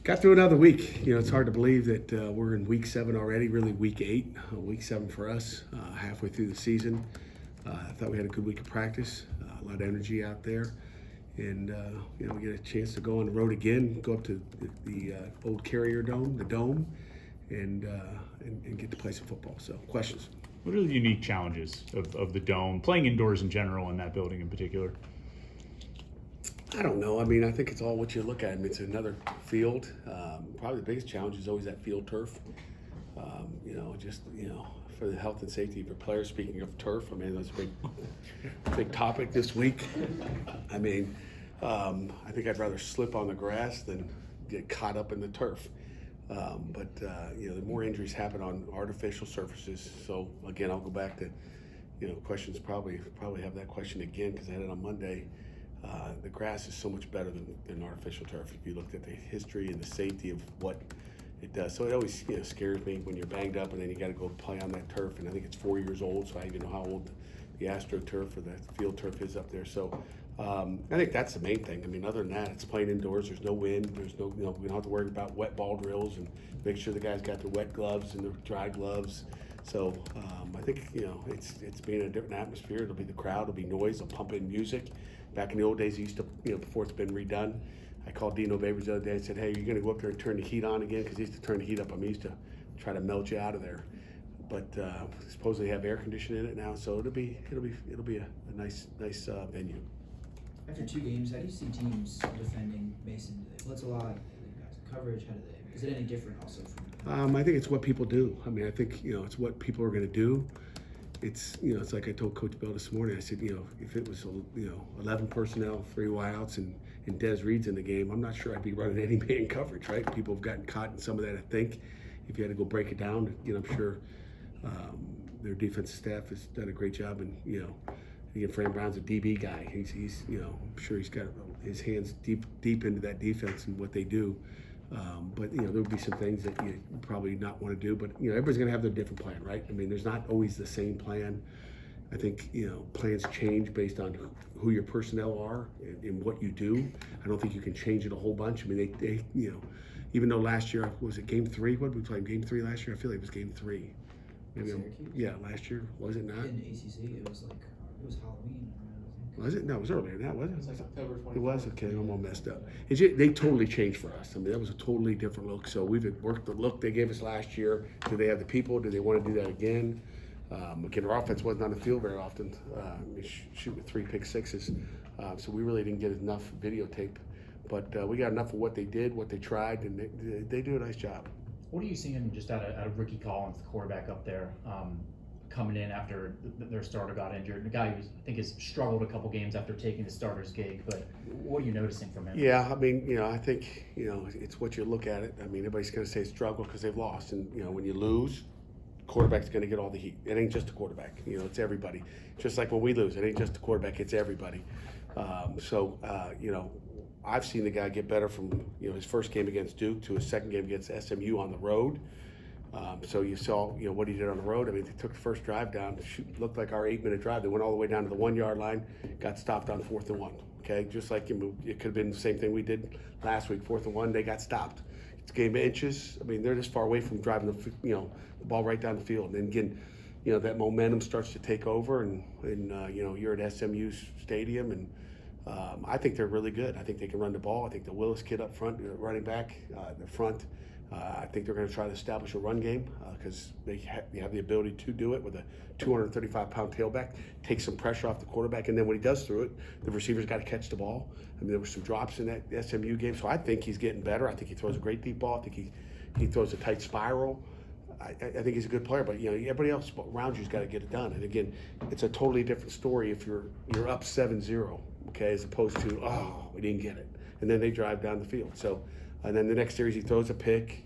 Got through another week. It's hard to believe that we're in week 7 already, really week 8, week 7 for us, halfway through the season. I thought we had a good week of practice, a lot of energy out there. And, we get a chance to go on the road again, go up to the old Carrier Dome, the Dome, and get to play some football. So, questions? What are the unique challenges of the Dome, playing indoors in general and that building in particular? I don't know. I mean, I think it's all what you look at. I mean, it's another field. Probably the biggest challenge is always that field turf. For the health and safety of your players. Speaking of turf, I mean, that's a big topic this week. I mean, I think I'd rather slip on the grass than get caught up in the turf. The more injuries happen on artificial surfaces. So again, I'll go back to, questions. Probably have that question again because I had it on Monday. The grass is so much better than artificial turf. If you looked at the history and the safety of what it does, so it always scares me when you're banged up and then you got to go play on that turf. And I think it's 4 years old, so I even know how old the AstroTurf or the field turf is up there. So I think that's the main thing. I mean, other than that, it's playing indoors. There's no wind. There's no, we don't have to worry about wet ball drills and make sure the guys got their wet gloves and their dry gloves. So I think it's being a different atmosphere. It'll be the crowd. It'll be noise. They'll pump in music. Back in the old days, he used to before it's been redone. I called Dino Babers the other day and said, "Hey, you're going to go up there and turn the heat on again?" Because he used to turn the heat up. I mean, he used to try to melt you out of there. But supposedly they have air conditioning in it now, so it'll be a nice venue. After 2 games, how do you see teams defending Mason? What's a lot? Coverage? How do they? Is it any different also from? I think it's what people do. I mean, I think it's what people are going to do. It's it's like I told Coach Bell this morning. I said if it was 11 personnel, 3 wideouts, and Des Reed's in the game, I'm not sure I'd be running any man coverage. Right? People have gotten caught in some of that. I think if you had to go break it down, I'm sure their defensive staff has done a great job. And again, Fran Brown's a DB guy. He's I'm sure he's got his hands deep into that defense and what they do. There'll be some things that you probably not want to do, but everybody's going to have their different plan, right? I mean, there's not always the same plan. I think plans change based on who your personnel are and what you do. I don't think you can change it a whole bunch. I mean, they even though last year was it game 3? What did we play in game 3 last year? I feel like it was game 3. Maybe Syracuse? Last year was it not? In ACC, it was Halloween. Was it? No, it was earlier than that, wasn't it? It was like October 24th. It was? Okay, I'm all messed up. They totally changed for us. I mean, that was a totally different look. So we've worked the look they gave us last year. Do they have the people? Do they want to do that again? Again, our offense wasn't on the field very often. We shoot with 3 pick sixes. So we really didn't get enough videotape. But we got enough of what they did, what they tried, and they do a nice job. What are you seeing just out of Ricky Collins, the quarterback up there, coming in after their starter got injured? The guy who I think has struggled a couple games after taking the starter's gig, but what are you noticing from him? Yeah, I mean, I think, it's what you look at it. I mean, everybody's going to say struggle because they've lost. And, when you lose, quarterback's going to get all the heat. It ain't just a quarterback. It's everybody. Just like when we lose, it ain't just a quarterback, it's everybody. I've seen the guy get better from, his first game against Duke to his second game against SMU on the road. So you saw, what he did on the road. I mean, they took the first drive down. Looked like our 8-minute drive. They went all the way down to the 1-yard line, got stopped on 4th and 1. Okay, just like it could have been the same thing we did last week. 4th and 1, they got stopped. It's a game of inches. I mean, they're just far away from driving the ball right down the field. And then again, that momentum starts to take over, and you're at SMU Stadium, and I think they're really good. I think they can run the ball. I think the Willis kid up front, running back, the front. I think they're going to try to establish a run game because they have the ability to do it with a 235-pound tailback, take some pressure off the quarterback, and then when he does throw it, the receiver's got to catch the ball. I mean, there were some drops in that SMU game, so I think he's getting better. I think he throws a great deep ball. I think he throws a tight spiral. I think he's a good player, but everybody else around you's got to get it done. And again, it's a totally different story if you're up 7-0, okay, as opposed to we didn't get it, and then they drive down the field. So. And then the next series he throws a pick,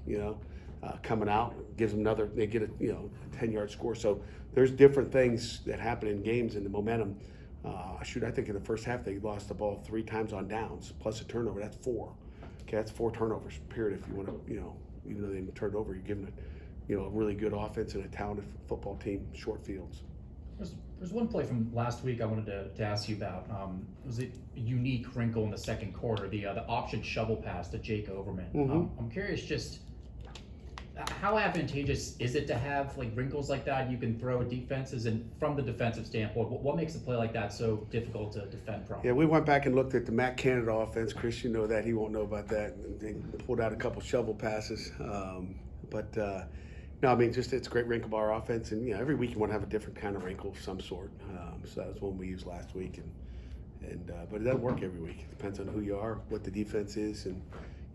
coming out, gives them they get a 10-yard score. So there's different things that happen in games and the momentum. I think in the first half they lost the ball 3 times on downs, plus a turnover. That's 4. Okay, that's 4 turnovers, period. If you want to, even though they didn't turn over, you're giving a really good offense and a talented football team short fields. There's one play from last week I wanted to ask you about. It was a unique wrinkle in the second quarter, the option shovel pass to Jake Overman. I'm curious, just how advantageous is it to have like wrinkles like that you can throw at defenses, and from the defensive standpoint, what makes a play like that so difficult to defend from? Yeah, we went back and looked at the Matt Canada offense. Chris, you know that. He won't know about that. They pulled out a couple shovel passes. No, I mean, just it's a great wrinkle bar offense. And, every week you want to have a different kind of wrinkle of some sort. So that was one we used last week. But it doesn't work every week. It depends on who you are, what the defense is. And,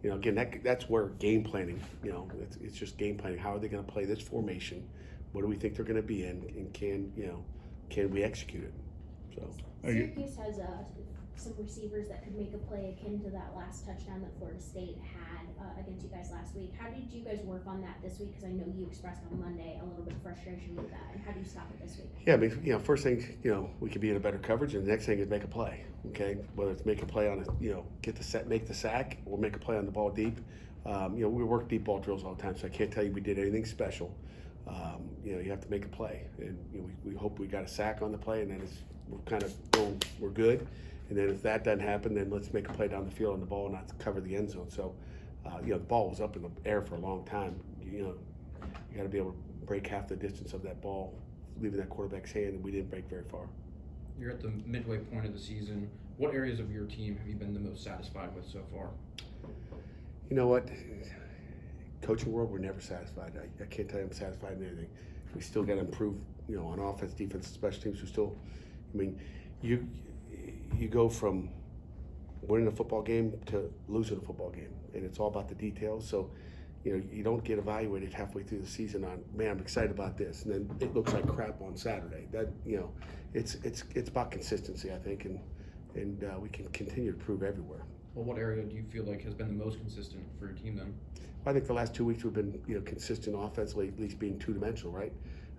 again, that's where game planning, it's just game planning. How are they going to play this formation? What do we think they're going to be in? And can we execute it? So. Syracuse has some receivers that could make a play akin to that last touchdown that Florida State had against you guys last week. How did you guys work on that this week? Because I know you expressed on Monday a little bit of frustration with that. And how do you stop it this week? Yeah, I mean, first thing, we could be in a better coverage, and the next thing is make a play. Okay, whether it's make a play on make the sack, or make a play on the ball deep. We work deep ball drills all the time, so I can't tell you we did anything special. You have to make a play, and we hope we got a sack on the play, and then we're kind of going, we're good. And then if that doesn't happen, then let's make a play down the field on the ball and not cover the end zone. So, the ball was up in the air for a long time. You got to be able to break half the distance of that ball, leaving that quarterback's hand, and we didn't break very far. You're at the midway point of the season. What areas of your team have you been the most satisfied with so far? You know what? Coaching world, we're never satisfied. I can't tell you I'm satisfied with anything. We still got to improve, on offense, defense, special teams. We still, you go from winning a football game to losing a football game, and it's all about the details. So, you don't get evaluated halfway through the season on, man, I'm excited about this, and then it looks like crap on Saturday. That it's about consistency, I think, and we can continue to prove everywhere. Well, what area do you feel like has been the most consistent for your team then? I think the last 2 weeks we've been consistent offensively, at least being two-dimensional, right?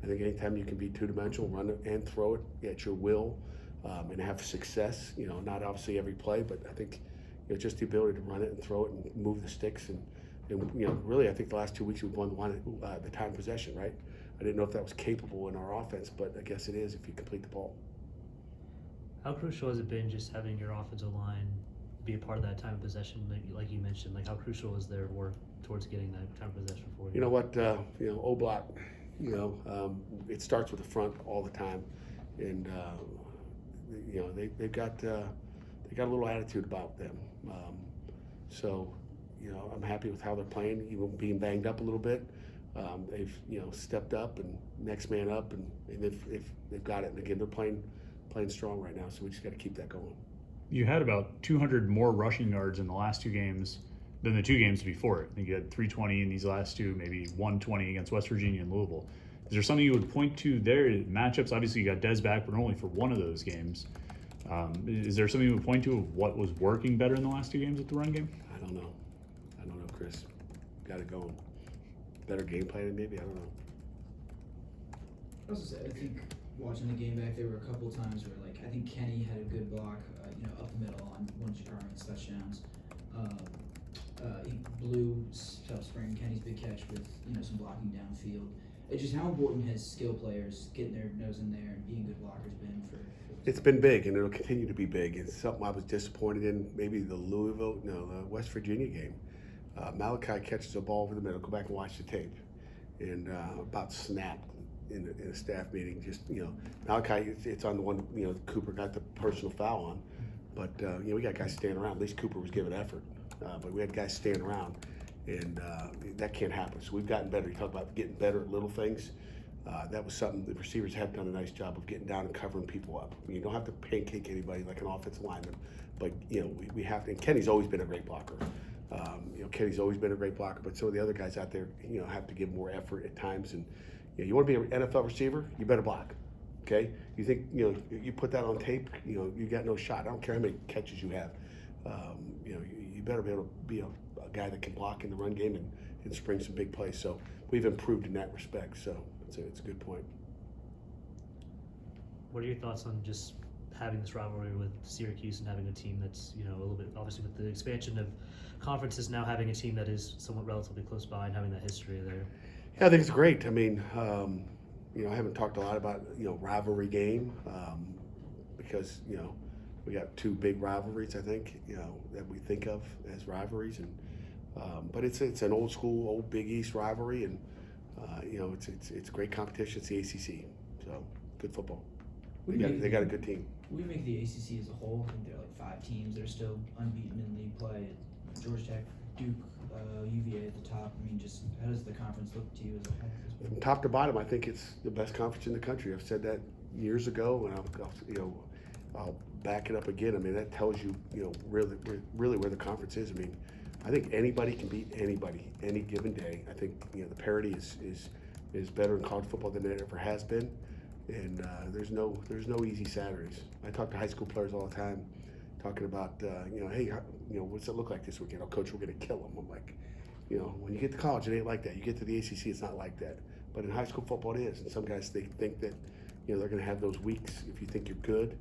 I think anytime you can be two-dimensional, run it and throw it at your will, and have success. Not obviously every play, but I think just the ability to run it and throw it and move the sticks and really I think the last 2 weeks we've won the time possession, right? I didn't know if that was capable in our offense, but I guess it is if you complete the ball. How crucial has it been just having your offensive line be a part of that time of possession, like you mentioned? Like, how crucial is their work towards getting that time of possession for you? You know what? O-block. It starts with the front all the time, and they've got a little attitude about them. So I'm happy with how they're playing, even being banged up a little bit. They've stepped up and next man up, and they've got it. And again, they're playing strong right now, so we just got to keep that going. You had about 200 more rushing yards in the last two games than the two games before it. I think you had 320 in these last two, maybe 120 against West Virginia and Louisville. Is there something you would point to there? Matchups, obviously you got Dez back, but only for one of those games. Is there something you would point to of what was working better in the last two games with the run game? I don't know, Chris. Got it going. Better game planning, maybe. I don't know. I was gonna say, I think watching the game back, there were a couple times where, I think Kenny had a good block, up the middle on one of Jacarman's touchdowns. He blew spring Kenny's big catch with, some blocking downfield. It's just how important has skill players getting their nose in there and being good blockers been for It's been big, and it'll continue to be big. It's something I was disappointed in, maybe the West Virginia game. Malachi catches a ball over the middle. Go back and watch the tape. And about snapped in a staff meeting. Just, Malachi, it's on the one, Cooper got the personal foul on. But, we got guys standing around. At least Cooper was giving effort. But we had guys standing around, and that can't happen. So we've gotten better. You talk about getting better at little things. That was something the receivers have done a nice job of getting down and covering people up. You don't have to pancake anybody like an offensive lineman, but we have to. And Kenny's always been a great blocker. Kenny's always been a great blocker, but some of the other guys out there, have to give more effort at times. And you want to be an NFL receiver, you better block. Okay, you think you put that on tape, you got no shot. I don't care how many catches you have. You better be able to be a guy that can block in the run game and spring some big plays. So we've improved in that respect. So it's a good point. What are your thoughts on just having this rivalry with Syracuse and having a team that's, a little bit, obviously with the expansion of conferences, now having a team that is somewhat relatively close by and having that history there? Yeah, I think it's great. I mean, I haven't talked a lot about rivalry game because we got two big rivalries I think that we think of as rivalries, and but it's an old school, old Big East rivalry, and it's great competition. It's the ACC, so good football. They got a good team. We make the ACC as a whole. I think there are like 5 teams that are still unbeaten in league play. Georgia Tech, Duke, UVA at the top. I mean, just how does the conference look to you as a whole? From top to bottom, I think it's the best conference in the country. I've said that years ago, and I'll back it up again. I mean, that tells you, really where the conference is. I mean, I think anybody can beat anybody any given day. I think the parity is better in college football than it ever has been, and there's no easy Saturdays. I talk to high school players all the time, talking about hey, what's it look like this weekend? Oh, coach, we're gonna kill them. I'm like, when you get to college, it ain't like that. You get to the ACC, it's not like that. But in high school football, it is. And some guys they think that they're going to have those weeks if you think you're good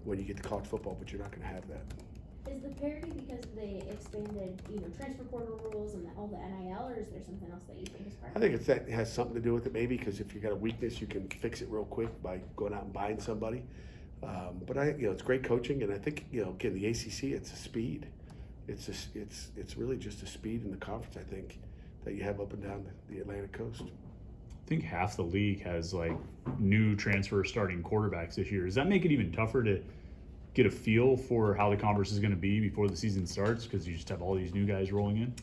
when you get to college football, but you're not going to have that. Is the parity because they expanded, transfer portal rules and all the NIL, or is there something else that you think is part I of it? think it has something to do with it, maybe, because if you got a weakness, you can fix it real quick by going out and buying somebody. But it's great coaching, and I think again the ACC, it's a speed. It's really just a speed in the conference, I think, that you have up and down the Atlantic coast. I think half the league has like new transfer starting quarterbacks this year. Does that make it even tougher to get a feel for how the conference is going to be before the season starts because you just have all these new guys rolling in?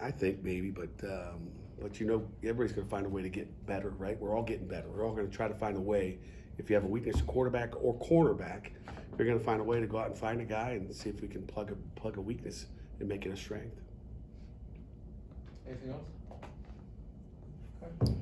I think maybe, but everybody's going to find a way to get better, right? We're all getting better. We're all going to try to find a way. If you have a weakness at quarterback or cornerback, you're going to find a way to go out and find a guy and see if we can plug a weakness and make it a strength. Anything else? Okay.